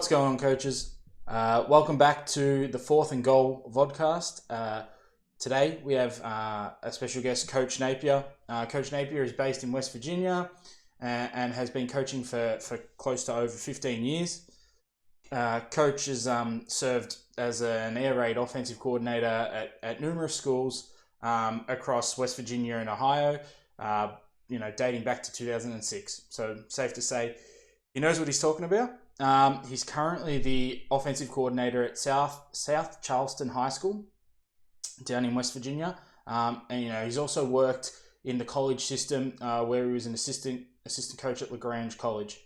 What's going on, coaches? Welcome back to the Fourth and Goal vodcast. Today we have a special guest, Coach Napier. Coach Napier is based in West Virginia and has been coaching for close to over 15 years. Coach has served as an air raid offensive coordinator at numerous schools across West Virginia and Ohio, dating back to 2006. So safe to say he knows what he's talking about. He's currently the offensive coordinator at South Charleston High School down in West Virginia. He's also worked in the college system where he was an assistant coach at LaGrange College.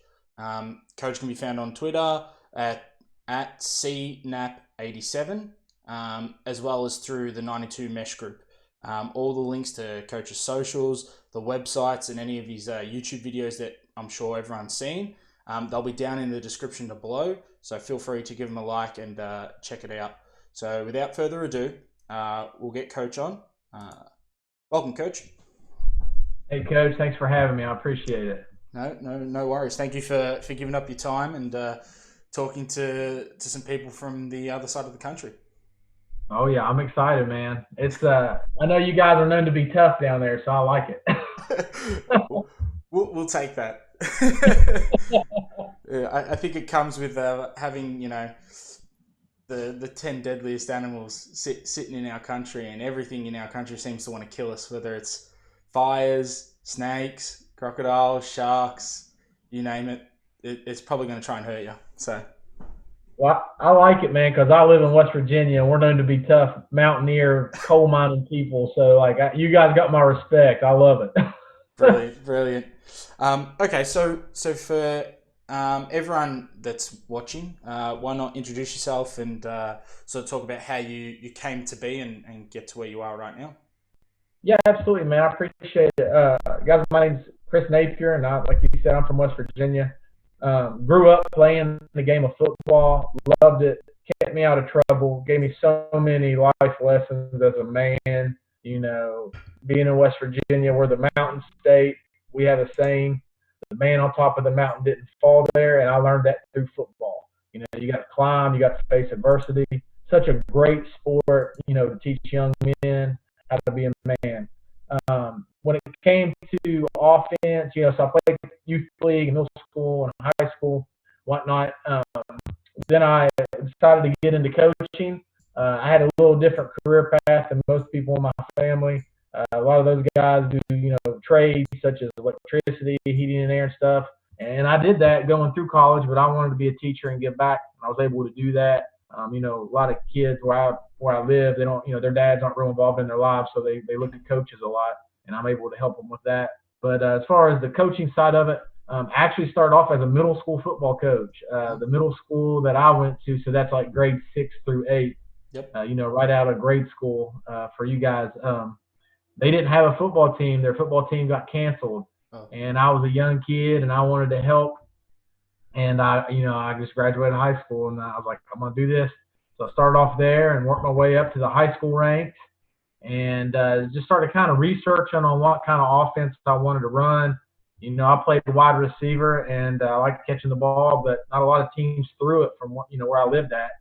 Coach can be found on Twitter at CNAP87, as well as through the 92 Mesh Group. All the links to Coach's socials, the websites, and any of his YouTube videos that I'm sure everyone's seen, they'll be down in the description below, so feel free to give them a like and check it out. So without further ado, we'll get Coach on. Welcome, Coach. Hey, Coach. Thanks for having me. I appreciate it. No worries. Thank you for giving up your time and talking to some people from the other side of the country. Oh, yeah. I'm excited, man. It's I know you guys are known to be tough down there, so I like it. We'll take that. Yeah, I think it comes with having the 10 deadliest animals sitting in our country, and everything in our country seems to want to kill us, whether it's fires, snakes, crocodiles, sharks, you name it. It's probably going to try and hurt you. So, well, I like it, man, because I live in West Virginia, and we're known to be tough, mountaineer, coal mining people. So, you guys got my respect. I love it. Brilliant. Okay, so for everyone that's watching, why not introduce yourself and sort of talk about how you came to be and get to where you are right now? Yeah, absolutely, man. I appreciate it. Guys, my name's Chris Napier, and like you said, I'm from West Virginia. Grew up playing the game of football, loved it, kept me out of trouble, gave me so many life lessons as a man. Being in West Virginia, we're the mountain state. We have a saying, the man on top of the mountain didn't fall there, and I learned that through football. You got to climb, you got to face adversity. Such a great sport, to teach young men how to be a man. When it came to offense, so I played youth league, middle school, and high school, whatnot. Then I decided to get into coaching. I had a little different career path than most people in my family. A lot of those guys do, trades such as electricity, heating and air and stuff. And I did that going through college, but I wanted to be a teacher and give back. And I was able to do that. A lot of kids where I live, they don't, their dads aren't real involved in their lives, so they look at coaches a lot, and I'm able to help them with that. But as far as the coaching side of it, I actually started off as a middle school football coach. The middle school that I went to, so that's like grade 6 through 8. Yep. Right out of grade school for you guys. They didn't have a football team. Their football team got canceled. Oh. And I was a young kid, and I wanted to help. And I just graduated high school, and I was like, I'm going to do this. So I started off there and worked my way up to the high school ranks, and just started kind of researching on what kind of offense I wanted to run. I played wide receiver, and I liked catching the ball, but not a lot of teams threw it from where I lived at.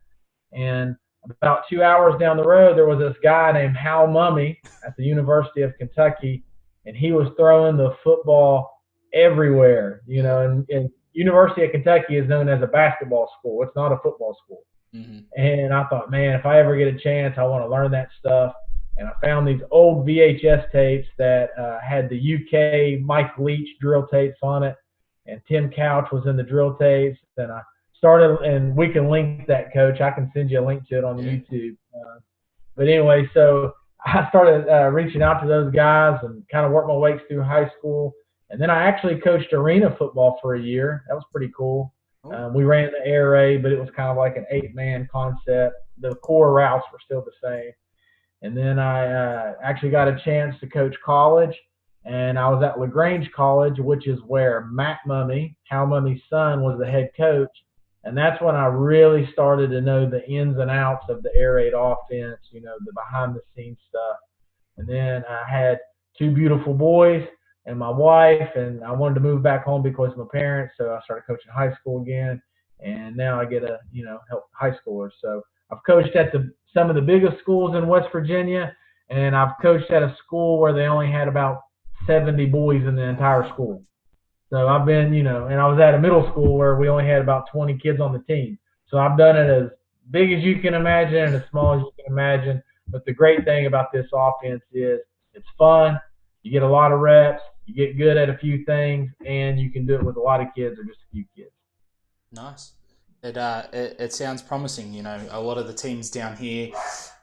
And about 2 hours down the road, there was this guy named Hal Mummy at the University of Kentucky, and he was throwing the football everywhere. And University of Kentucky is known as a basketball school. It's not a football school. Mm-hmm. And I thought, man, if I ever get a chance, I want to learn that stuff. And I found these old VHS tapes that had the UK Mike Leach drill tapes on it, and Tim Couch was in the drill tapes. And I started, and we can link that, Coach. I can send you a link to it on YouTube. But anyway, so I started reaching out to those guys and kind of worked my way through high school. And then I actually coached arena football for a year. That was pretty cool. We ran the air raid, but it was kind of like an 8-man concept. The core routes were still the same. And then I actually got a chance to coach college, and I was at LaGrange College, which is where Matt Mummy, Hal Mummy's son, was the head coach. And that's when I really started to know the ins and outs of the air raid offense, the behind-the-scenes stuff. And then I had 2 beautiful boys and my wife, and I wanted to move back home because of my parents, so I started coaching high school again. and now I get to help high schoolers. So I've coached at some of the biggest schools in West Virginia, and I've coached at a school where they only had about 70 boys in the entire school. So I've been, and I was at a middle school where we only had about 20 kids on the team. So I've done it as big as you can imagine and as small as you can imagine. But the great thing about this offense is it's fun. You get a lot of reps. You get good at a few things, and you can do it with a lot of kids or just a few kids. Nice. It sounds promising. A lot of the teams down here,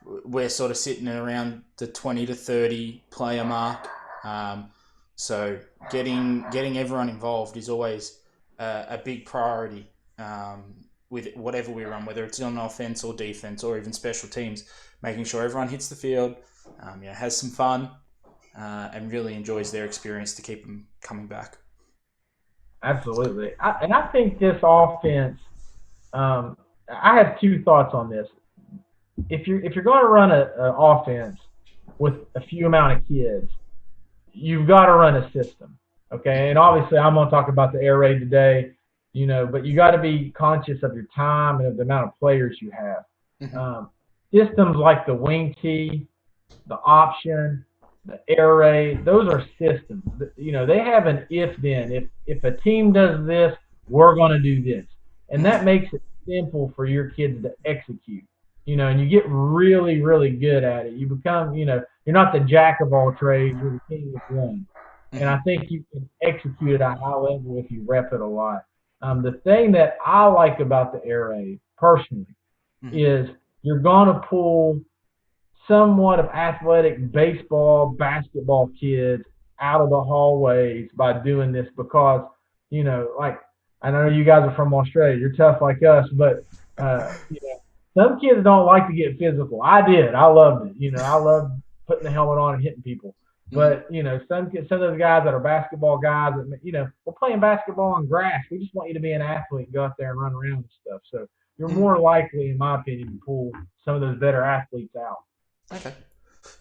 we're sort of sitting around the 20 to 30 player mark. So getting everyone involved is always a big priority with whatever we run, whether it's on offense or defense or even special teams, making sure everyone hits the field, has some fun, and really enjoys their experience to keep them coming back. Absolutely. I think this offense, I have two thoughts on this. If you're going to run an offense with a few amount of kids, you've got to run a system, okay? And obviously, I'm going to talk about the air raid today, but you got to be conscious of your time and of the amount of players you have. Mm-hmm. Systems like the wing tee, the option, the air raid, those are systems. They have an if-then. If a team does this, we're going to do this. And that makes it simple for your kids to execute. And you get really, really good at it. You become, you're not the jack of all trades, you're the king of one. And I think you can execute at a high level if you rep it a lot. The thing that I like about the air raid, personally, is you're going to pull somewhat of athletic baseball, basketball kids out of the hallways by doing this because, like, I know you guys are from Australia. You're tough like us, but, some kids don't like to get physical. I did. I loved it. I loved putting the helmet on and hitting people. But, some of those guys that are basketball guys, we're playing basketball on grass. We just want you to be an athlete and go out there and run around and stuff. So you're more likely, in my opinion, to pull some of those better athletes out. Okay,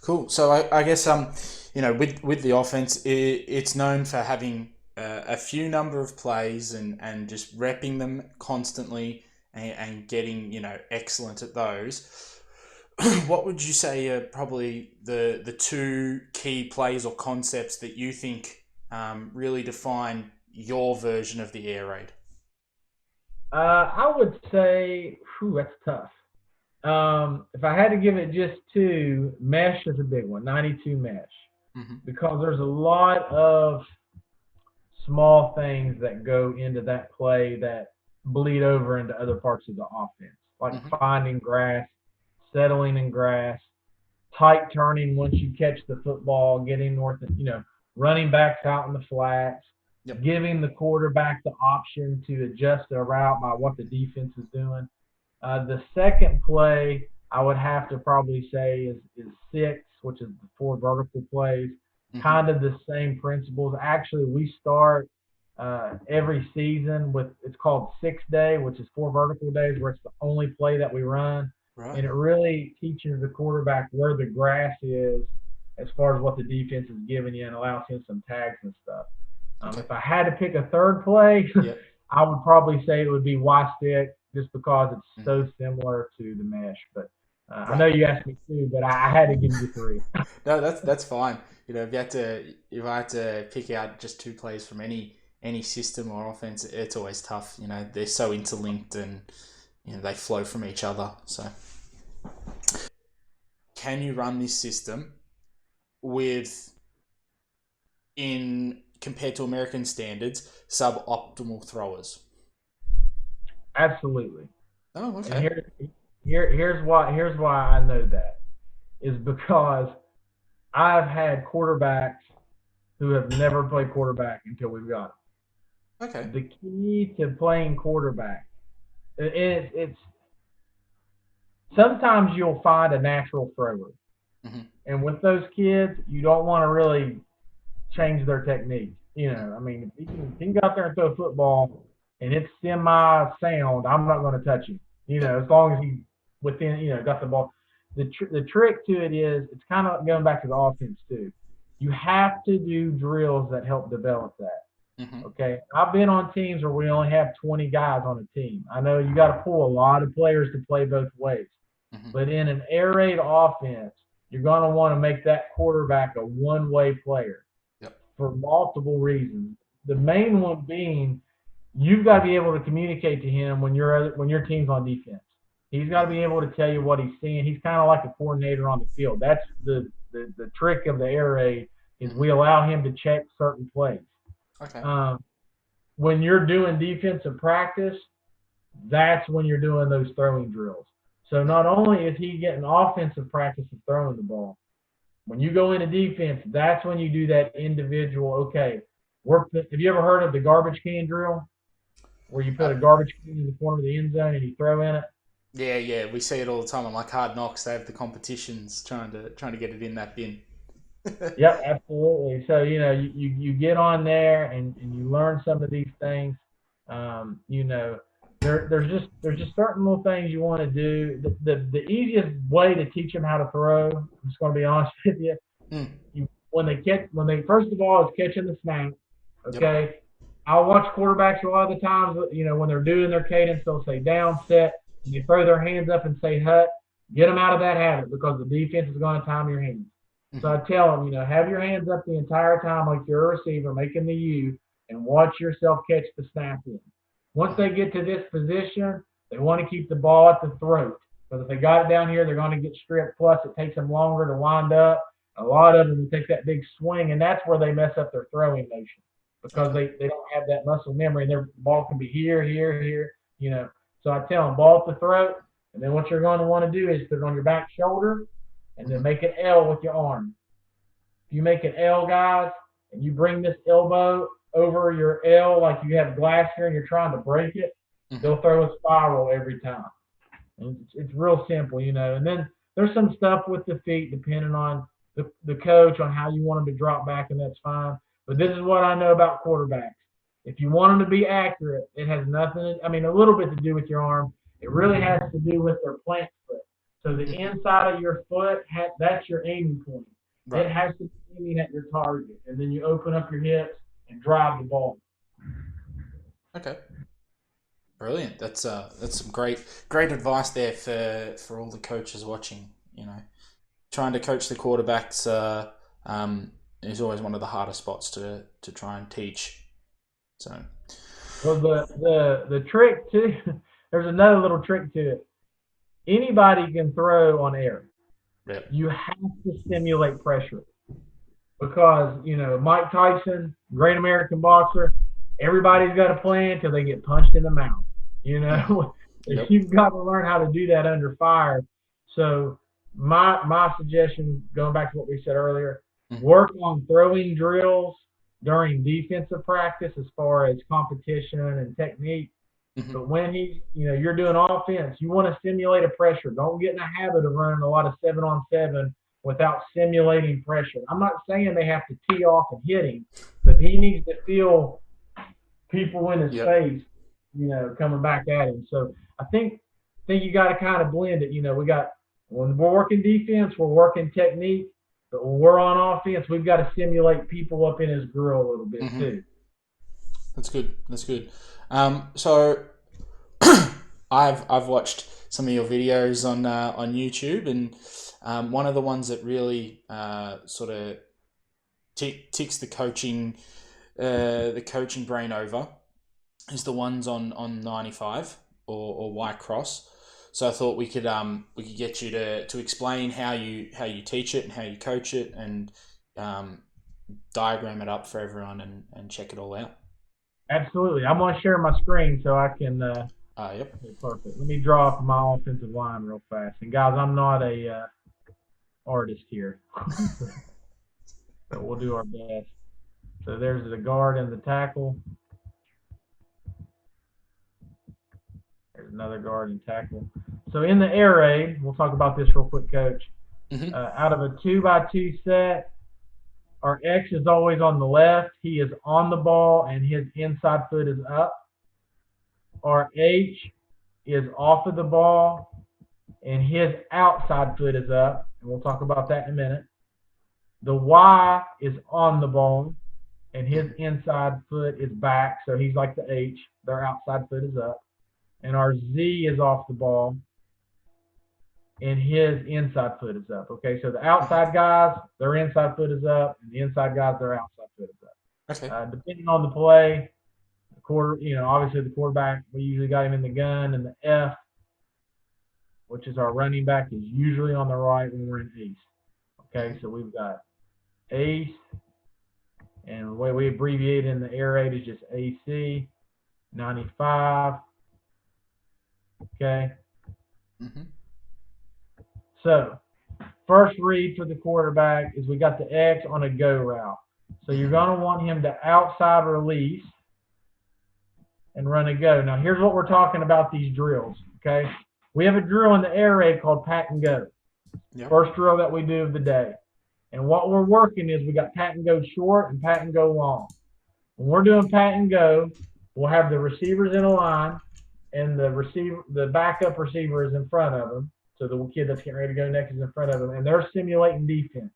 cool. So I guess with the offense, it's known for having a few number of plays and just repping them constantly and getting excellent at those. What would you say are probably the two key plays or concepts that you think really define your version of the air raid? I would say, that's tough. If I had to give it just two, mesh is a big one, 92 mesh, because there's a lot of small things that go into that play that bleed over into other parts of the offense, like finding grass, settling in grass, tight turning once you catch the football, getting north, running backs out in the flats, giving the quarterback the option to adjust their route by what the defense is doing. The second play I would have to probably say is 6, which is the 4 vertical plays. Kind of the same principles. Actually, we start every season with, it's called 6 day, which is 4 vertical days, where it's the only play that we run. Right. And it really teaches the quarterback where the grass is as far as what the defense is giving you and allows him some tags and stuff. If I had to pick a third play, I would probably say it would be Y-stick, just because it's so similar to the mesh. But I know you asked me 2, but I had to give you 3. No, that's fine. If I had to pick out just 2 plays from any system or offense, it's always tough. They're so interlinked and they flow from each other. So, can you run this system compared to American standards, suboptimal throwers? Absolutely. Oh, okay. And here's why I know that is because I've had quarterbacks who have never played quarterback until we've got them. Okay. The key to playing quarterback, it's sometimes you'll find a natural thrower, and with those kids, you don't want to really change their technique. I mean, if he can go out there and throw a football and it's semi-sound, I'm not going to touch him. As long as he's within, got the ball. The trick to it is, it's kind of going back to the offense too. You have to do drills that help develop that. Mm-hmm. Okay, I've been on teams where we only have 20 guys on a team. I know you got to pull a lot of players to play both ways, Mm-hmm. but in an air raid offense, you're going to want to make that quarterback a one-way player Yep. for multiple reasons. The main one being you've got to be able to communicate to him when your team's on defense. He's got to be able to tell you what he's seeing. He's kind of like a coordinator on the field. That's the trick of the air raid is we allow him to check certain plays. Okay. When you're doing defensive practice, that's when you're doing those throwing drills. So not only is he getting offensive practice of throwing the ball, when you go into defense, that's when you do that individual. Okay, have you ever heard of the garbage can drill, where you put a garbage can in the corner of the end zone and you throw in it? Yeah, we see it all the time on like Hard Knocks. They have the competitions trying to get it in that bin. Yep, absolutely. So you get on there and you learn some of these things. You know, there's just certain little things you want to do. The easiest way to teach them how to throw, I'm just going to be honest with you, when they first of all is catching the snap. Okay, Yep. I'll watch quarterbacks a lot of the times. When they're doing their cadence, they'll say down, set, and they throw their hands up and say hut. Get them out of that habit because the defense is going to time your hands. So I tell them, have your hands up the entire time like you're a receiver, making the U, and watch yourself catch the snap in. Once they get to this position, they want to keep the ball at the throat. Because if they got it down here, they're going to get stripped. Plus, it takes them longer to wind up. A lot of them will take that big swing, and that's where they mess up their throwing motion because they don't have that muscle memory. And their ball can be here, here, here. So I tell them, ball at the throat, and then what you're going to want to do is put it on your back shoulder, and then make an L with your arm. If you make an L, guys, and you bring this elbow over your L like you have glass here and you're trying to break it, they'll throw a spiral every time. And it's real simple, And then there's some stuff with the feet depending on the coach on how you want them to drop back, and that's fine. But this is what I know about quarterbacks. If you want them to be accurate, it has nothing, a little bit to do with your arm. It really has to do with their plant foot. So the inside of your foot, that's your aiming point. Right. It has to be aiming at your target. And then you open up your hips and drive the ball. Okay. Brilliant. That's some great advice there for all the coaches watching. Trying to coach the quarterbacks is always one of the hardest spots to try and teach. So. Well, the trick too, there's another little trick to it. Anybody can throw on air. Yep. You have to simulate pressure because, Mike Tyson, great American boxer, everybody's got a plan until they get punched in the mouth. Yep. You've got to learn how to do that under fire. So my suggestion, going back to what we said earlier, work on throwing drills during defensive practice as far as competition and technique. But when you're doing offense, you want to simulate a pressure. Don't get in a habit of running a lot of 7-on-7 without simulating pressure. I'm not saying they have to tee off and hit him, but he needs to feel people in his face, coming back at him. So I think you got to kind of blend it. When we're working defense, we're working technique, but when we're on offense, we've got to simulate people up in his grill a little bit too. That's good. So I've watched some of your videos on YouTube, and one of the ones that really sort of ticks the coaching brain over is the ones on 95 or Y Cross. So I thought we could get you to explain how you teach it and how you coach it and diagram it up for everyone and check it all out. Absolutely. I'm going to share my screen so I can. Yep. Perfect. Let me draw up my offensive line real fast. And guys, I'm not a artist here, but we'll do our best. So there's the guard and the tackle. There's another guard and tackle. So in the air raid, we'll talk about this real quick, Coach. Out of a 2x2 set, our X is always on the left. He is on the ball, and his inside foot is up. Our H is off of the ball, and his outside foot is up. And we'll talk about that in a minute. The Y is on the ball, and his inside foot is back, so he's like the H. Their outside foot is up. And our Z is off the ball, and his inside foot is up. Okay, so the outside guys, their inside foot is up, and the inside guys, their outside foot is up. Okay. Depending on the play, obviously the quarterback, we usually got him in the gun, and the F, which is our running back, is usually on the right when we're in ace. Okay, so we've got ace, and the way we abbreviate in the air raid is just AC, 95. Okay. Mm-hmm. So, first read for the quarterback is we got the X on a go route. So you're going to want him to outside release and run a go. Now, here's what we're talking about these drills, okay? We have a drill in the air raid called pat and go. Yep. First drill that we do of the day. And what we're working is we got pat and go short and pat and go long. When we're doing pat and go, we'll have the receivers in a line, and the backup receiver is in front of them. So the kid that's getting ready to go next is in front of them, and they're simulating defense.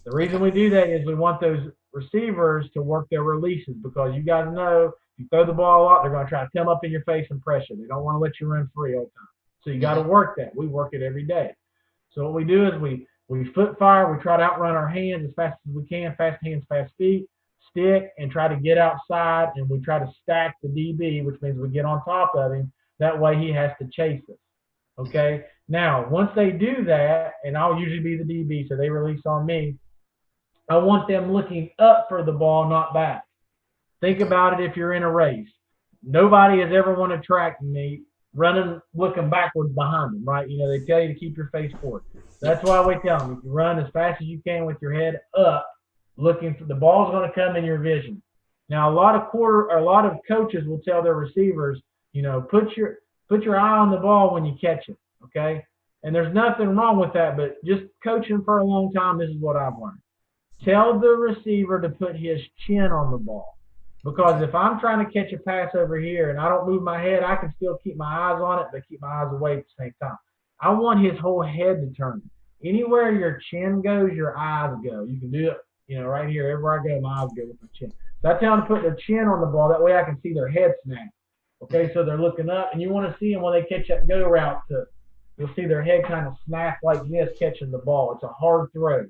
The reason we do that is we want those receivers to work their releases, because you guys know if you throw the ball a lot, they're going to try to come up in your face and pressure. They don't want to let you run free all the time. So you got to work that. We work it every day. So what we do is we foot fire. We try to outrun our hands as fast as we can, fast hands, fast feet, stick, and try to get outside, and we try to stack the DB, which means we get on top of him. That way he has to chase us. Okay? Now, once they do that, and I'll usually be the DB, so they release on me, I want them looking up for the ball, not back. Think about it if you're in a race. Nobody has ever won a track meet running, looking backwards behind them, right? You know, they tell you to keep your face forward. That's why we tell them, if you run as fast as you can with your head up, looking for the ball's going to come in your vision. Now, a lot of coaches will tell their receivers, you know, put your eye on the ball when you catch it, okay? And there's nothing wrong with that, but just coaching for a long time, this is what I've learned. Tell the receiver to put his chin on the ball. Because if I'm trying to catch a pass over here and I don't move my head, I can still keep my eyes on it, but keep my eyes away at the same time. I want his whole head to turn. Anywhere your chin goes, your eyes go. You can do it, you know, right here. Everywhere I go, my eyes go with my chin. So I tell them to put their chin on the ball. That way I can see their head snap. Okay, so they're looking up, and you want to see them when they catch that go route. You'll see their head kind of snap like this catching the ball. It's a hard throw.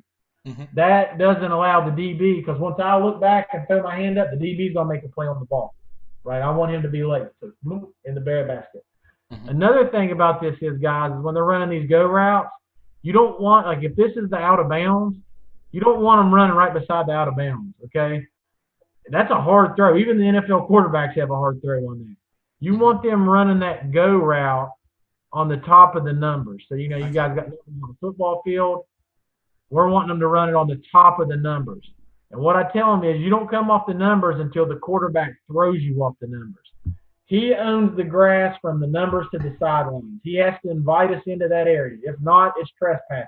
That doesn't allow the DB, because once I look back and throw my hand up, the DB's going to make a play on the ball, right? I want him to be late. So, boom, in the bare basket. Another thing about this is, guys, is when they're running these go routes, you don't want, like if this is the out of bounds, you don't want them running right beside the out of bounds, okay? That's a hard throw. Even the NFL quarterbacks have a hard throw on that. You want them running that go route on the top of the numbers. So, you know, you guys got numbers on the football field. We're wanting them to run it on the top of the numbers. And what I tell them is, you don't come off the numbers until the quarterback throws you off the numbers. He owns the grass from the numbers to the sidelines. He has to invite us into that area. If not, it's trespassing.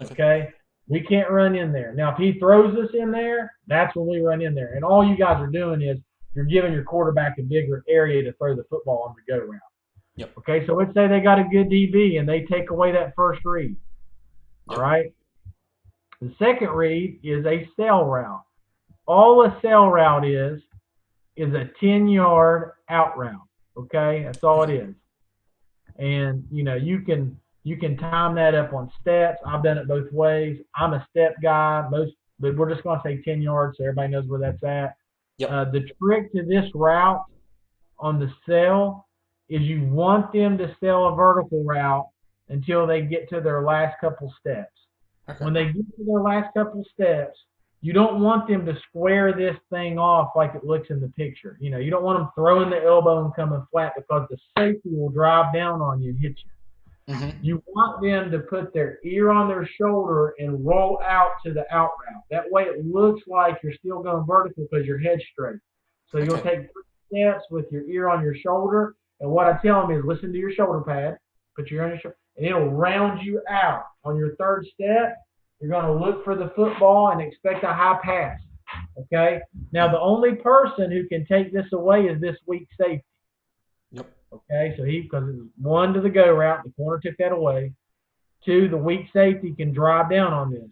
Okay? We can't run in there. Now, if he throws us in there, that's when we run in there. And all you guys are doing is you're giving your quarterback a bigger area to throw the football on the go route. Yep. Okay, so let's say they got a good DB and they take away that first read. All right? The second read is a sail route. All a sail route is a 10-yard out route. Okay, that's all it is. And you know, you can time that up on steps. I've done it both ways. I'm a step guy. But we're just going to say 10 yards so everybody knows where that's at. Yep. The trick to this route on the sail is you want them to sail a vertical route until they get to their last couple steps. When they get to their last couple steps, you don't want them to square this thing off like it looks in the picture. You know, you don't want them throwing the elbow and coming flat, because the safety will drive down on you and hit you. You want them to put their ear on their shoulder and roll out to the out route. That way it looks like you're still going vertical because your head's straight. So you'll take 3 steps with your ear on your shoulder. And what I tell them is, listen to your shoulder pad, put your ear on your shoulder, and it'll round you out. On your third step, you're going to look for the football and expect a high pass. Okay? Now, the only person who can take this away is this weak safety. Yep. Okay? So because it was 1 to the go route, the corner took that away. 2, the weak safety can drive down on this.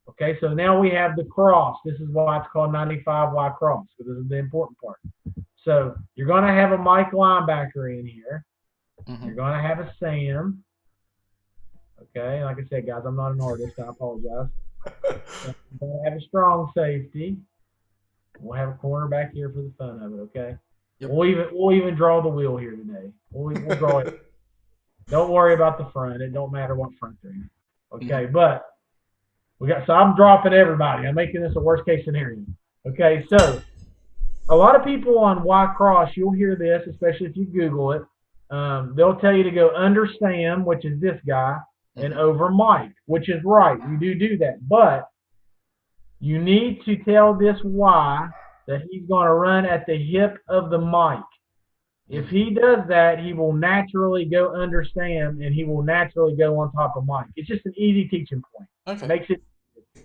Okay, so now we have the cross. This is why it's called 95Y cross, because this is the important part. So you're going to have a Mike linebacker in here. You're going to have a Sam. Okay, like I said, guys, I'm not an artist. I apologize. We're going to have a strong safety. We'll have a cornerback here for the fun of it. Okay. Yep. We'll even draw the wheel here today. We'll draw it. Don't worry about the front. It don't matter what front they're in. Okay, but so I'm dropping everybody. I'm making this a worst case scenario. Okay, so a lot of people on Y cross, you'll hear this, especially if you Google it. They'll tell you to go under Sam, which is this guy, and over Mike, which is right. You do that, but you need to tell this Y that he's going to run at the hip of the Mike. If he does that, he will naturally go under Sam, and he will naturally go on top of Mike. It's just an easy teaching point. Okay. Makes it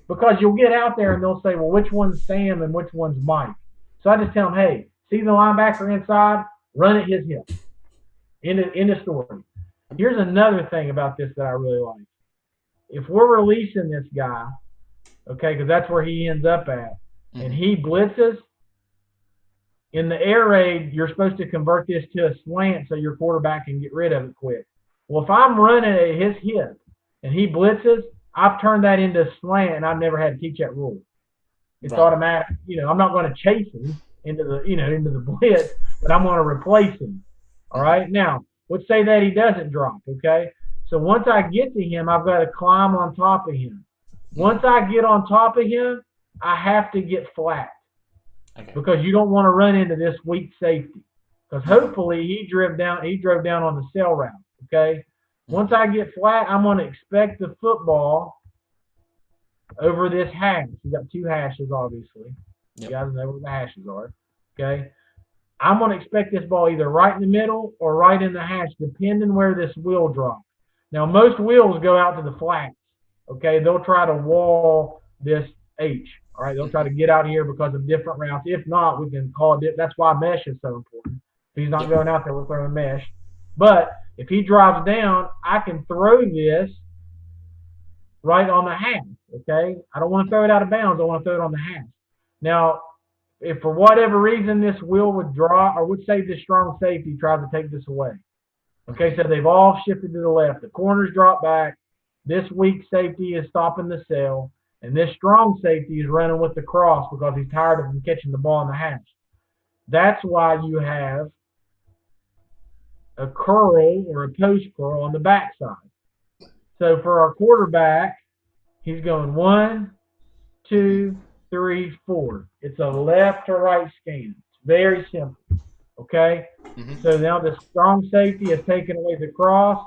because you'll get out there and they'll say, well, which one's Sam and which one's Mike? So I just tell them, hey, see the linebacker inside? Run at his hip. In the story. Here's another thing about this that I really like. If we're releasing this guy, okay, because that's where he ends up at, and he blitzes, in the air raid, you're supposed to convert this to a slant so your quarterback can get rid of it quick. Well, if I'm running at his hip and he blitzes, I've turned that into a slant, and I've never had to teach that rule. It's automatic. I'm not going to chase him into the blitz, but I'm going to replace him. All right? Now, let's say that he doesn't drop, okay? So once I get to him, I've got to climb on top of him. Once I get on top of him, I have to get flat. Okay. Because you don't want to run into this weak safety. Because hopefully he drove down on the sail route. Okay. Once I get flat, I'm going to expect the football over this hash. You got two hashes, obviously. Yep. You guys know where the hashes are. Okay. I'm going to expect this ball either right in the middle or right in the hash, depending where this wheel drops. Now, most wheels go out to the flats. Okay. They'll try to wall this H. All right, they'll try to get out here because of different routes. If not, we can call it. That's why mesh is so important. If he's not going out there, we're throwing mesh. But if he drives down, I can throw this right on the hash, okay? I don't want to throw it out of bounds. I want to throw it on the hash. Now, if for whatever reason this wheel would draw, or would say this strong safety tries to take this away. Okay, so they've all shifted to the left. The corners drop back. This weak safety is stopping the sail. And this strong safety is running with the cross because he's tired of him catching the ball in the hash. That's why you have a curl or a post curl on the backside. So for our quarterback, he's going 1, 2, 3, 4. It's a left to right scan. It's very simple. Okay? So now the strong safety has taken away the cross.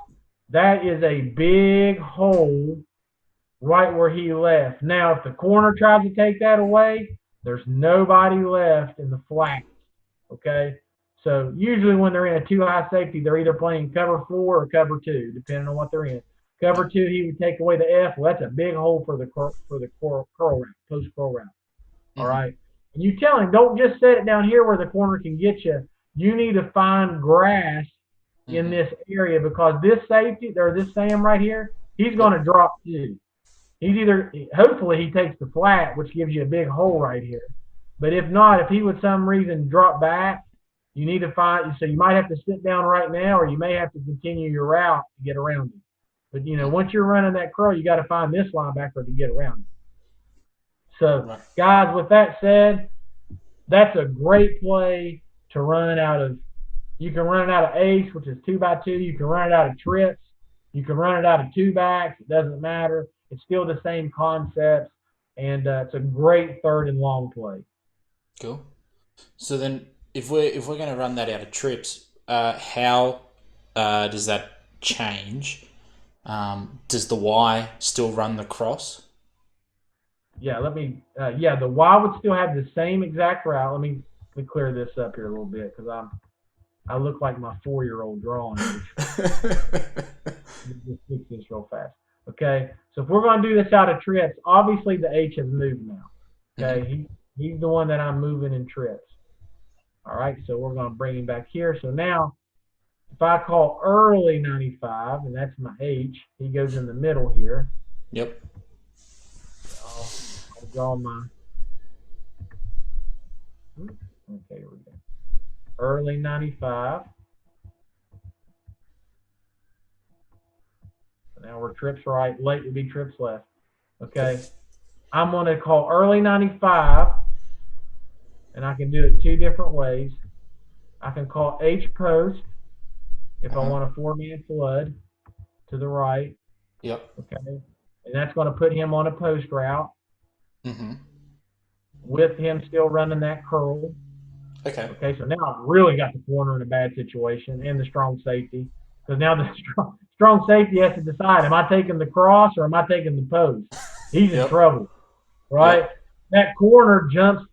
That is a big hole right where he left. Now, if the corner tries to take that away, there's nobody left in the flat. Okay? So usually when they're in a two-high safety, they're either playing cover 4 or cover 2, depending on what they're in. Cover 2, he would take away the F. Well, that's a big hole for the curl route, post curl route. All right? And you tell him, don't just set it down here where the corner can get you. You need to find grass in this area because this safety, or this Sam right here, he's going to drop too. Hopefully he takes the flat, which gives you a big hole right here. But if not, if he would some reason drop back, you need to so you might have to sit down right now, or you may have to continue your route to get around him. But, once you're running that curl, you got to find this linebacker to get around him. So, guys, with that said, that's a great play to run out of. You can run it out of ace, which is 2x2. You can run it out of trips. You can run it out of 2-backs. It doesn't matter. It's still the same concepts, and it's a great third and long play. Cool. So then, if we're going to run that out of trips, how does that change? Does the Y still run the cross? Yeah, the Y would still have the same exact route. Let me clear this up here a little bit because I look like my 4-year-old drawing. Just fix this real fast. Okay, so if we're going to do this out of trips, obviously the H has moved now. Okay, he's the one that I'm moving in trips. All right, so we're going to bring him back here. So now, if I call early 95, and that's my H, he goes in the middle here. Yep. I'll draw my. Okay, here we go. Early 95. So now we're trips right. Late would be trips left. Okay. I'm going to call early 95, and I can do it two different ways. I can call H post if I want a four-man flood to the right. Yep. Okay. And that's going to put him on a post route with him still running that curl. Okay. Okay, so now I've really got the corner in a bad situation and the strong safety. Because now the strong safety has to decide, am I taking the cross or am I taking the post? He's in trouble, right? Yep. That corner jumps,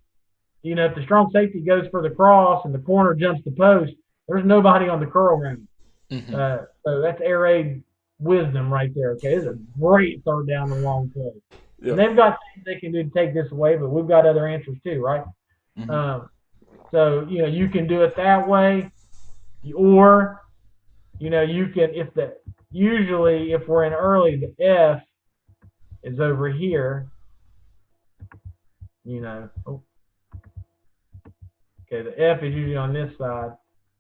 if the strong safety goes for the cross and the corner jumps the post, there's nobody on the curl route. So that's air raid wisdom right there, okay? It's a great third down and long play. Yep. And they've got things they can do to take this away, but we've got other answers too, right? So, you can do it that way, or, you can, usually if we're in early, the F is over here, Okay, the F is usually on this side.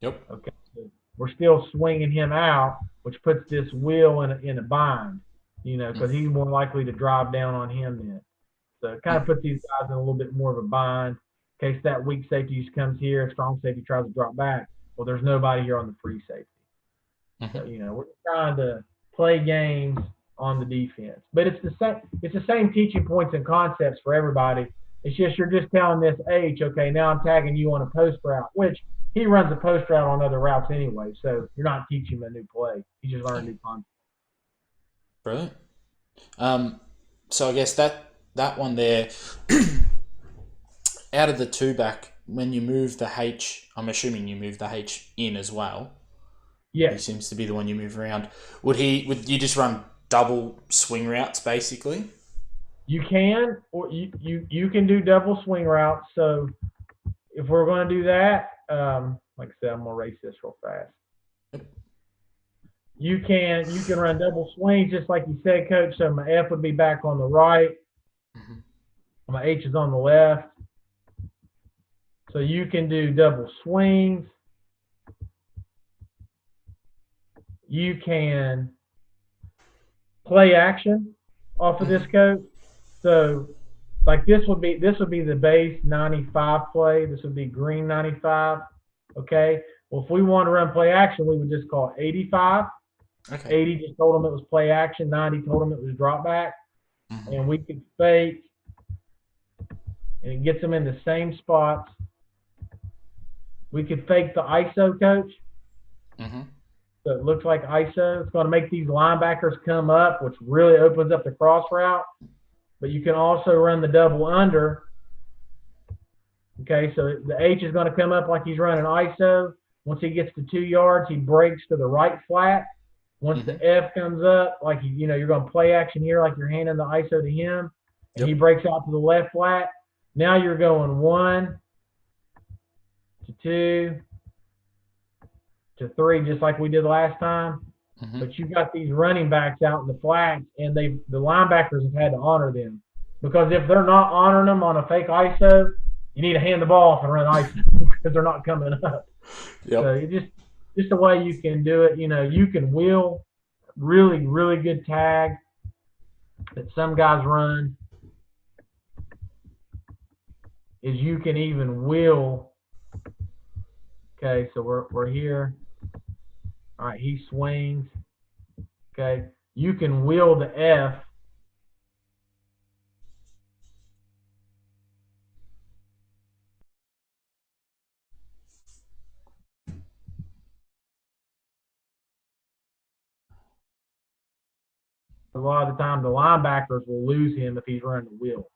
Yep. Okay, so we're still swinging him out, which puts this wheel in a bind, because he's more likely to drive down on him then. So it kind of puts these guys in a little bit more of a bind. In case that weak safety just comes here, strong safety tries to drop back. Well, there's nobody here on the free safety. So, we're trying to play games on the defense. But it's the same teaching points and concepts for everybody. It's just you're just telling this H, okay, now I'm tagging you on a post route, which he runs a post route on other routes anyway. So you're not teaching him a new play. He's just learning new concepts. Brilliant. So I guess that one there, out of the two back, when you move the H, I'm assuming you move the H in as well. Yeah. He seems to be the one you move around. Would you just run double swing routes basically? You can, or you can do double swing routes. So if we're going to do that, like I said, I'm going to erase this real fast. You can run double swings just like you said, Coach. So my F would be back on the right. My H is on the left. So you can do double swings. You can play action off of this, Coach. So like this would be the base 95 play. This would be green 95. Okay. Well, if we want to run play action, we would just call 85. Okay. 80 just told them it was play action. 90 told them it was drop back. And we could fake, and it gets them in the same spots. We could fake the ISO, Coach. So it looks like ISO. It's going to make these linebackers come up, which really opens up the cross route. But you can also run the double under. Okay, so the H is going to come up like he's running ISO. Once he gets to 2 yards, he breaks to the right flat. Once the F comes up, like you're going to play action here, like you're handing the ISO to him, and he breaks out to the left flat. Now you're going 1 to 2 to 3, just like we did last time. But you got these running backs out in the flats, and the linebackers have had to honor them, because if they're not honoring them on a fake ISO, you need to hand the ball off and run ISO because they're not coming up. So you just the way you can do it. You can wheel really, really good tag that some guys run. Is you can even wheel. Okay, so we're here. All right, he swings. Okay, you can wheel the F. A lot of the time, the linebackers will lose him if he's running the wheel.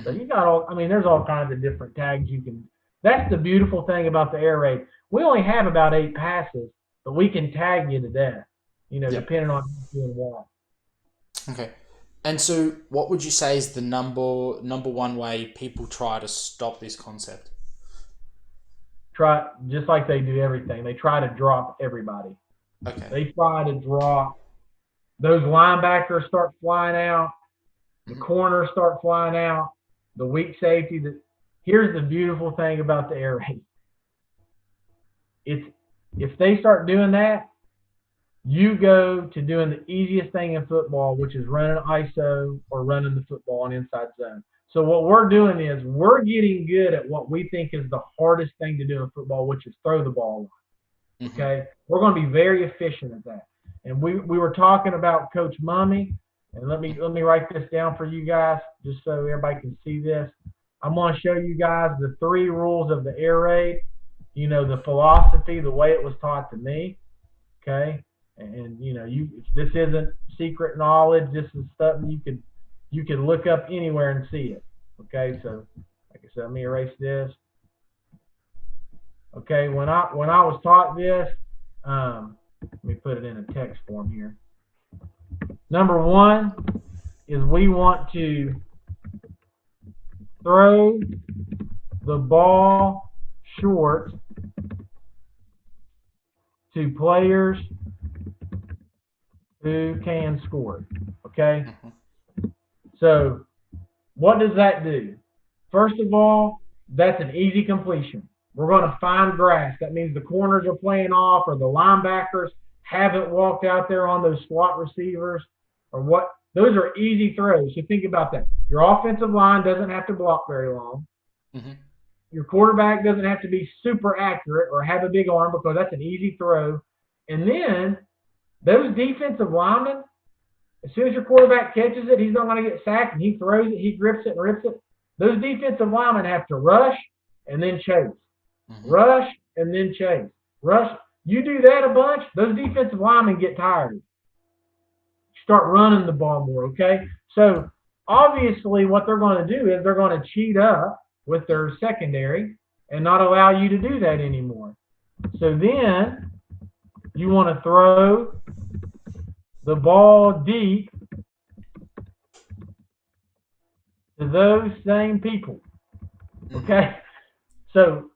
So you got there's all kinds of different tags you can. That's the beautiful thing about the air raid. We only have about 8 passes, but we can tag you to death, depending on who and what. Okay. And so what would you say is the number one way people try to stop this concept? Try, just like they do everything, they try to drop everybody. Okay. They try to drop. Those linebackers start flying out. The corners start flying out. The weak safety. Here's the beautiful thing about the air raid. If they start doing that, you go to doing the easiest thing in football, which is running ISO or running the football on inside zone. So what we're doing is we're getting good at what we think is the hardest thing to do in football, which is throw the ball. Okay? We're going to be very efficient at that. And we were talking about Coach Mumme, and let me write this down for you guys just so everybody can see this. I'm going to show you guys the 3 rules of the air raid, the philosophy, the way it was taught to me, okay? And this isn't secret knowledge. This is something you could look up anywhere and see it. Okay, so like I said, let me erase this. Okay, when I was taught this, let me put it in a text form here. Number 1 is we want to throw the ball short to players who can score. Okay? So what does that do? First of all, that's an easy completion. We're going to find grass. That means the corners are playing off or the linebackers haven't walked out there on those slot receivers or what. Those are easy throws. So think about that. Your offensive line doesn't have to block very long. Your quarterback doesn't have to be super accurate or have a big arm because that's an easy throw. And then those defensive linemen, as soon as your quarterback catches it, he's not going to get sacked, and he throws it, he grips it and rips it. Those defensive linemen have to rush and then chase. Rush and then chase. Rush. You do that a bunch, those defensive linemen get tired. Start running the ball more, okay? So obviously what they're going to do is they're going to cheat up with their secondary and not allow you to do that anymore. So then you want to throw the ball deep to those same people. Okay? So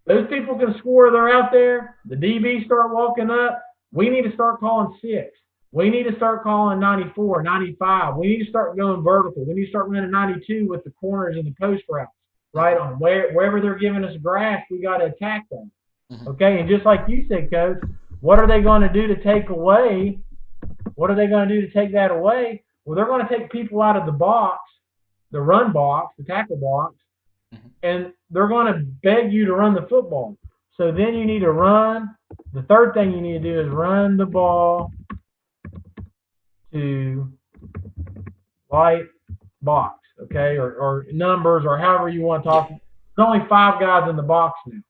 those people can score. They're out there. The DBs start walking up. We need to start calling 6. We need to start calling 94, 95. We need to start going vertical. We need to start running 92 with the corners and the post routes, right? On wherever they're giving us grass, we got to attack them. Okay? And just like you said, Coach, what are they going to do to take away? What are they going to do to take that away? Well, they're going to take people out of the box, the run box, the tackle box, and they're going to beg you to run the football. So then you need to run. The third thing you need to do is run the ball to light box, okay, or numbers or however you want to talk. There's only 5 guys in the box now,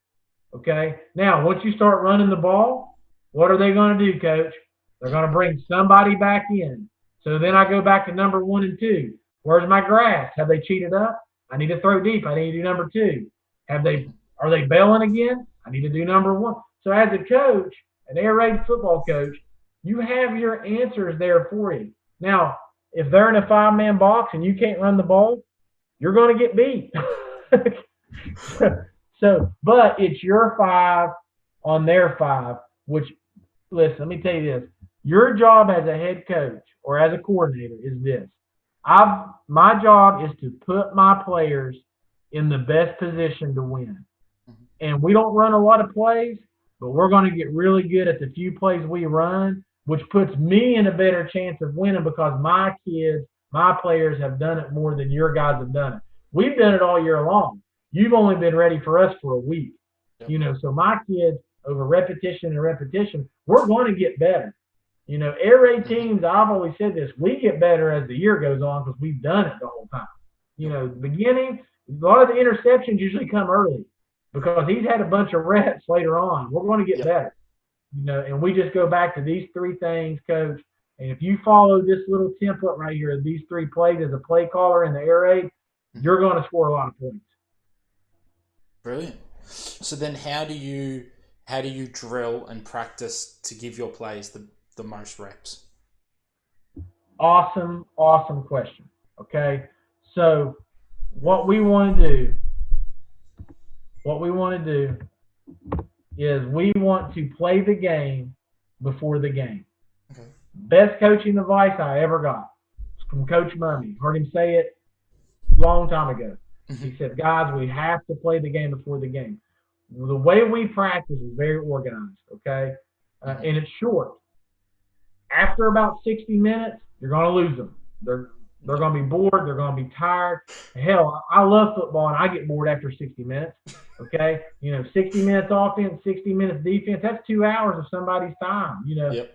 okay? Now, once you start running the ball, what are they going to do, Coach? They're going to bring somebody back in. So then I go back to number 1 and 2. Where's my grass? Have they cheated up? I need to throw deep. I need to do number 2. Are they bailing again? I need to do number 1. So as a coach, an air raid football coach, you have your answers there for you. Now, if they're in a 5-man box and you can't run the ball, you're going to get beat. But it's your 5 on their 5, which, listen, let me tell you this. Your job as a head coach or as a coordinator is this. My job is to put my players in the best position to win. And we don't run a lot of plays, but we're going to get really good at the few plays we run, which puts me in a better chance of winning because my kids, my players have done it more than your guys have done it. We've done it all year long. You've only been ready for us for a week. So my kids, over repetition and repetition, we're going to get better. Air raid teams, I've always said this, we get better as the year goes on because we've done it the whole time. The beginning, a lot of the interceptions usually come early because he's had a bunch of reps later on. We're going to get better. And we just go back to these 3 things, Coach. And if you follow this little template right here, these 3 plays as a play caller in the air raid, you're going to score a lot of points. Brilliant. So then how do you drill and practice to give your plays the most reps? Awesome question. Okay. So what we want to do is we want to play the game before the game. Okay. Best coaching advice I ever got. It's from Coach Murray. Heard him say it a long time ago. He said, guys, we have to play the game before the game. The way we practice is very organized, okay? And it's short. After about 60 minutes, you're going to lose them. They're going to be bored. They're going to be tired. Hell, I love football, and I get bored after 60 minutes, okay? 60 minutes offense, 60 minutes defense, that's 2 hours of somebody's time, Yep.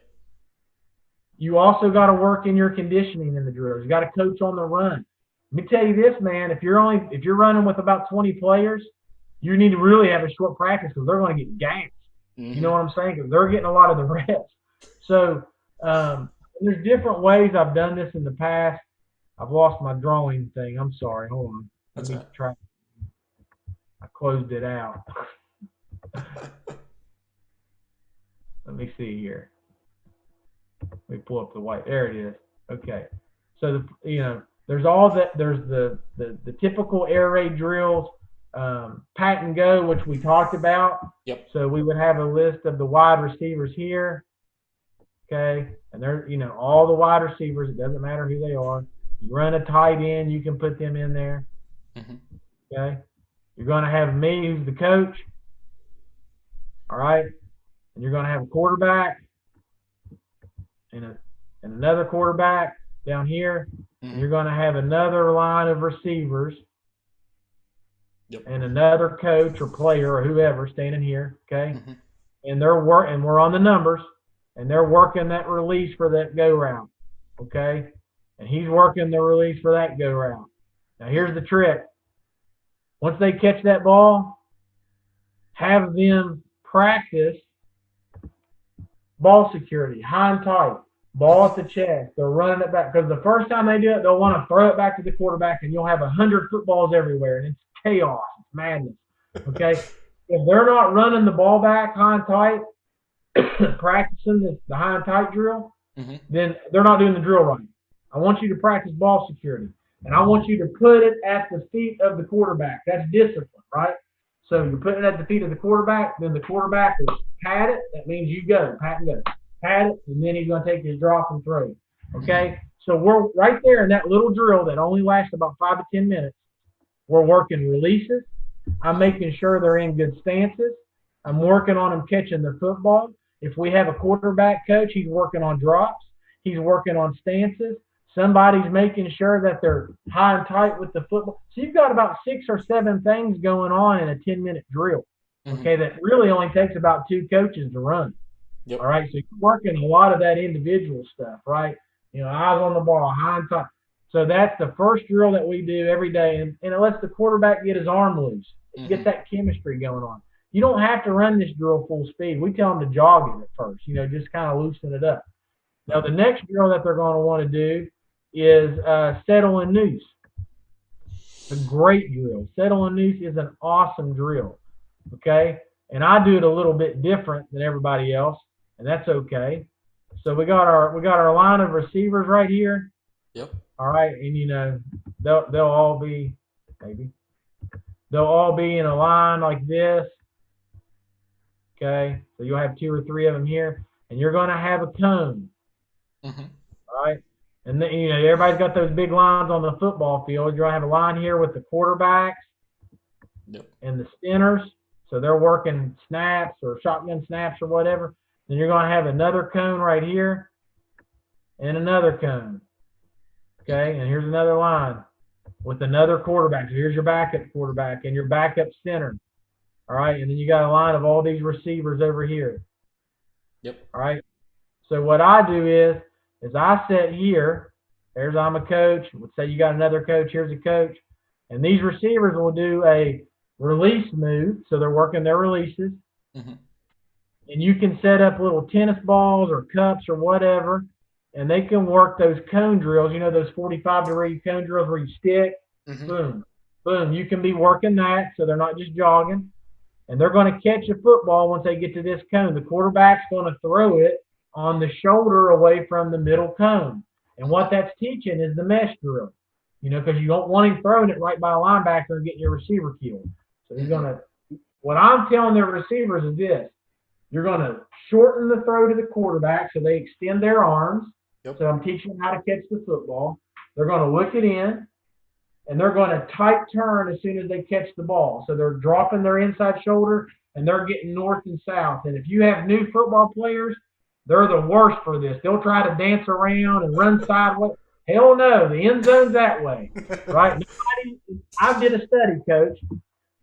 You also got to work in your conditioning in the drills. You got to coach on the run. Let me tell you this, man. If you're running with about 20 players, you need to really have a short practice because they're going to get gassed. Mm-hmm. You know what I'm saying? Because they're getting a lot of the reps. So there's different ways I've done this in the past. I've lost my drawing thing. I'm sorry. Hold on. That's Let me right. try. I closed it out. Let me see here. Let me pull up the white. There it is. Okay. So there's all that. There's the typical air raid drills, pat and go, which we talked about. Yep. So we would have a list of the wide receivers here. Okay, and they're all the wide receivers. It doesn't matter who they are. You run a tight end, you can put them in there. Mm-hmm. Okay, you're going to have me, who's the coach. All right, and you're going to have a quarterback and another quarterback down here. Mm-hmm. And you're going to have another line of receivers. Yep. And another coach or player or whoever standing here. Okay, Mm-hmm. and we're on the numbers. And they're working that release for that go route, okay? And he's working the release for that go route. Now, here's the trick. Once they catch that ball, have them practice ball security, high and tight, ball at the chest. They're running it back. Because the first time they do it, they'll want to throw it back to the quarterback, and you'll have 100 footballs everywhere, and it's chaos. It's madness, okay? If they're not running the ball back high and tight, practicing the high and tight drill, Mm-hmm. then they're not doing the drill right. I want you to practice ball security, and I want you to put it at the feet of the quarterback. That's discipline, right? So you're putting it at the feet of the quarterback, then the quarterback will pat it. That means you go, pat and go. Pat it, and then he's going to take his drop and throw it, okay? So we're right there in that little drill that only lasts about 5 to 10 minutes. We're working releases. I'm making sure they're in good stances. I'm working on them catching the football. If we have a quarterback coach, he's working on drops. He's working on stances. Somebody's making sure that they're high and tight with the football. So you've got about 6 or 7 things going on in a 10-minute drill, okay, that really only takes about 2 coaches to run. Yep. All right, so you're working a lot of that individual stuff, right? Eyes on the ball, high and tight. So that's the first drill that we do every day, and it lets the quarterback get his arm loose, get that chemistry going on. You don't have to run this drill full speed. We tell them to jog it at first, just kind of loosen it up. Now, the next drill that they're going to want to do is settle and noose. It's a great drill. Settle and noose is an awesome drill, okay? And I do it a little bit different than everybody else, and that's okay. So we got our line of receivers right here. Yep. All right, and they'll all be in a line like this. Okay, so you'll have 2 or 3 of them here, and you're going to have a cone. Mm-hmm. All right, and then everybody's got those big lines on the football field. You're going to have a line here with the quarterbacks and the spinners, so they're working snaps or shotgun snaps or whatever. Then you're going to have another cone right here and another cone. Okay, and here's another line with another quarterback. So here's your backup quarterback and your backup center. All right, and then you got a line of all these receivers over here. Yep. All right. So what I do is I sit here. I'm a coach. Let's say you got another coach. Here's a coach. And these receivers will do a release move. So they're working their releases. Mm-hmm. And you can set up little tennis balls or cups or whatever. And they can work those cone drills. Those 45-degree cone drills where you stick. Mm-hmm. Boom. Boom. You can be working that so they're not just jogging. And they're going to catch a football once they get to this cone. The quarterback's going to throw it on the shoulder away from the middle cone. And what that's teaching is the mesh drill, because you don't want him throwing it right by a linebacker and getting your receiver killed. So he's going to – what I'm telling their receivers is this. You're going to shorten the throw to the quarterback so they extend their arms. Yep. So I'm teaching them how to catch the football. They're going to look it in, and they're going to tight turn as soon as they catch the ball. So they're dropping their inside shoulder, and they're getting north and south. And if you have new football players, they're the worst for this. They'll try to dance around and run sideways. Hell no, the end zone's that way, right? I did a study, Coach.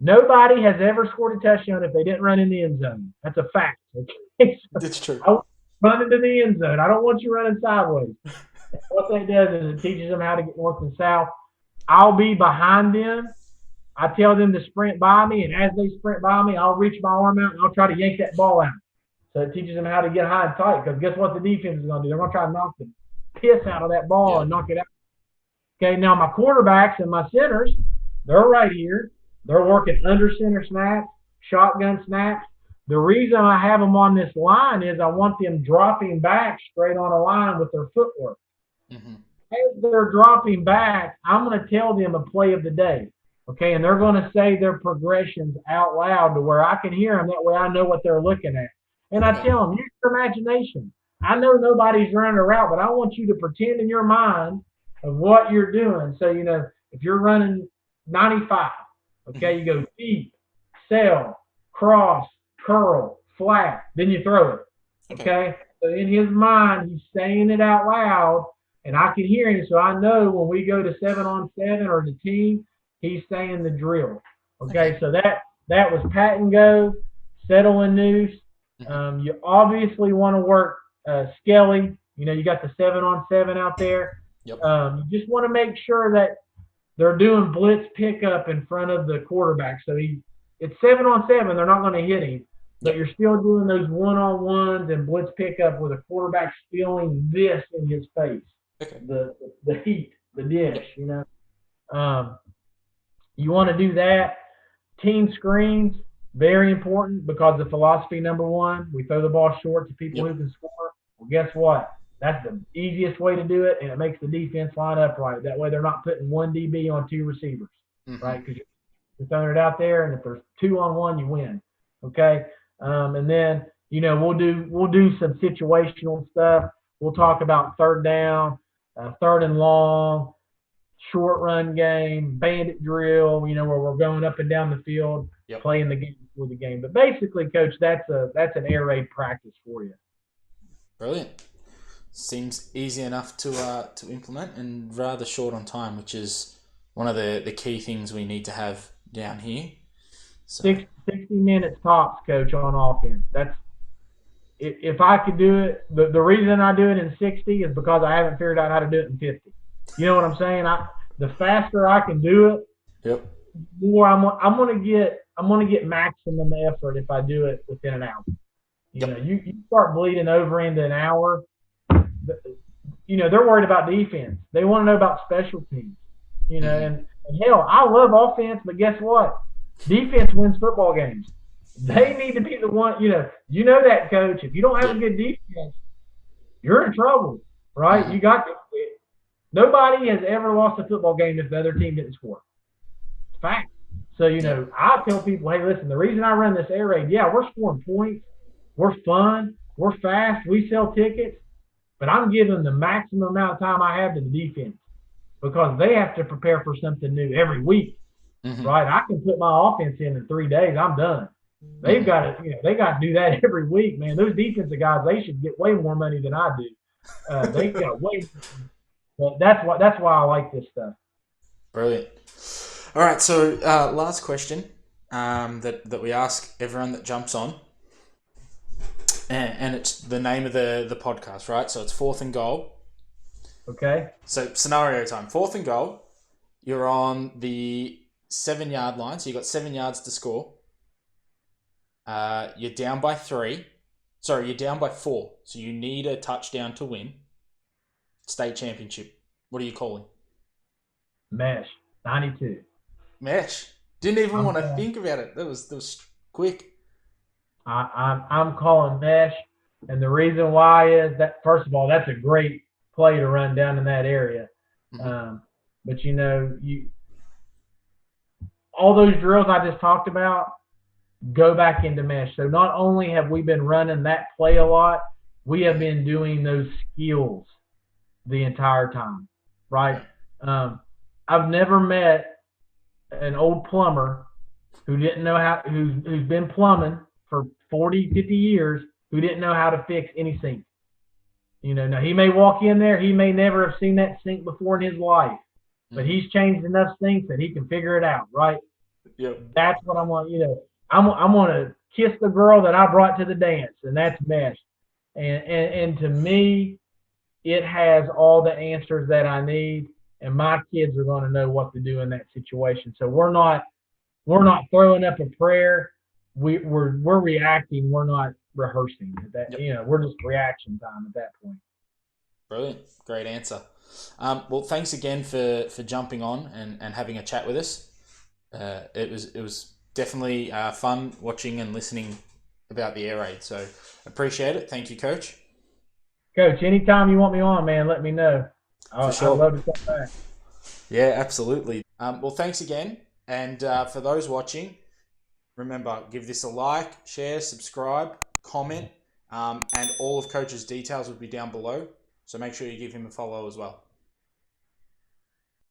Nobody has ever scored a touchdown if they didn't run in the end zone. That's a fact. Okay? That's true. I run into the end zone. I don't want you running sideways. What that does is it teaches them how to get north and south. I'll be behind them. I tell them to sprint by me, and as they sprint by me, I'll reach my arm out, and I'll try to yank that ball out. So it teaches them how to get high and tight, because guess what the defense is going to do? They're going to try to knock the piss out of that ball and knock it out. Okay, now my quarterbacks and my centers, they're right here. They're working under center snaps, shotgun snaps. The reason I have them on this line is I want them dropping back straight on a line with their footwork. Mm-hmm. As they're dropping back, I'm going to tell them a play of the day. Okay, and they're going to say their progressions out loud to where I can hear them. That way I know what they're looking at. And I tell them, use your imagination. I know nobody's running a route, but I want you to pretend in your mind of what you're doing. So, if you're running 95, okay, you go deep, sail, cross, curl, flat, then you throw it. Okay? So in his mind, he's saying it out loud, and I can hear him. So I know when we go to 7-on-7 or the team, he's saying the drill. Okay, so that was pat and go, settle and noose. You obviously want to work Skelly. You got the 7-on-7 out there. Yep. You just want to make sure that they're doing blitz pickup in front of the quarterback. So it's 7-on-7. They're not going to hit him, but you're still doing those one-on-ones and blitz pickup where the quarterback's feeling this in his face. Okay. The heat, the dish. You want to do that. Team screens, very important, because the philosophy number one, we throw the ball short to people who can score. Well, guess what? That's the easiest way to do it, and it makes the defense line up right. That way they're not putting one DB on two receivers, right? Because you're throwing it out there, and if there's 2-on-1, you win. Okay? And then, we'll do some situational stuff. We'll talk about third down, third and long, short run game, bandit drill, where we're going up and down the field, playing the game before the game. But basically, Coach, that's an air raid practice for you. Brilliant. Seems easy enough to implement and rather short on time, which is one of the key things we need to have down here. So. 60 minutes tops, Coach, on offense. That's if I could do it. The reason I do it in 60 is because I haven't figured out how to do it in 50. You know what I'm saying? The faster I can do it, the more I'm gonna get maximum effort if I do it within an hour. You start bleeding over into an hour. They're worried about defense. They want to know about special teams. And hell, I love offense, but guess what? Defense wins football games. They need to be the one. You know that, Coach. If you don't have a good defense, you're in trouble, right? You got to. Nobody has ever lost a football game if the other team didn't score. It's fact. So, I tell people, hey, listen, the reason I run this air raid, we're scoring points. We're fun. We're fast. We sell tickets. But I'm giving the maximum amount of time I have to the defense because they have to prepare for something new every week, right? I can put my offense in 3 days. I'm done. They've got to, they got to do that every week, man. Those defensive guys, they should get way more money than I do. They got way. But that's why I like this stuff. Brilliant. All right, so last question that we ask everyone that jumps on. And it's the name of the podcast, right? So it's 4th and goal. Okay. So scenario time. 4th and goal. You're on the 7-yard line. So you've got 7 yards to score. You're down by 3. Sorry, you're down by 4. So you need a touchdown to win. State championship. What are you calling? Mesh. 92. Mesh. Didn't even want to think about it. That was quick. I'm calling mesh, and the reason why is that, first of all, that's a great play to run down in that area. But all those drills I just talked about go back into mesh. So not only have we been running that play a lot, we have been doing those skills the entire time, right? I've never met an old plumber who didn't know who's been plumbing for 40, 50 years, who didn't know how to fix any sink. Now he may walk in there, he may never have seen that sink before in his life, but he's changed enough sinks that he can figure it out, right? Yep. That's what I want. I'm gonna kiss the girl that I brought to the dance, and that's mesh. And to me, it has all the answers that I need, and my kids are going to know what to do in that situation. So we're not throwing up a prayer. We're reacting. We're not rehearsing. We're just reaction time at that point. Brilliant, great answer. Well, thanks again for jumping on and having a chat with us. It was definitely fun watching and listening about the air raid. So appreciate it. Thank you, Coach. Coach, anytime you want me on, man, let me know. For sure. I'd love to come back. Yeah, absolutely. Well, thanks again. And for those watching, remember, give this a like, share, subscribe, comment, and all of Coach's details will be down below. So make sure you give him a follow as well.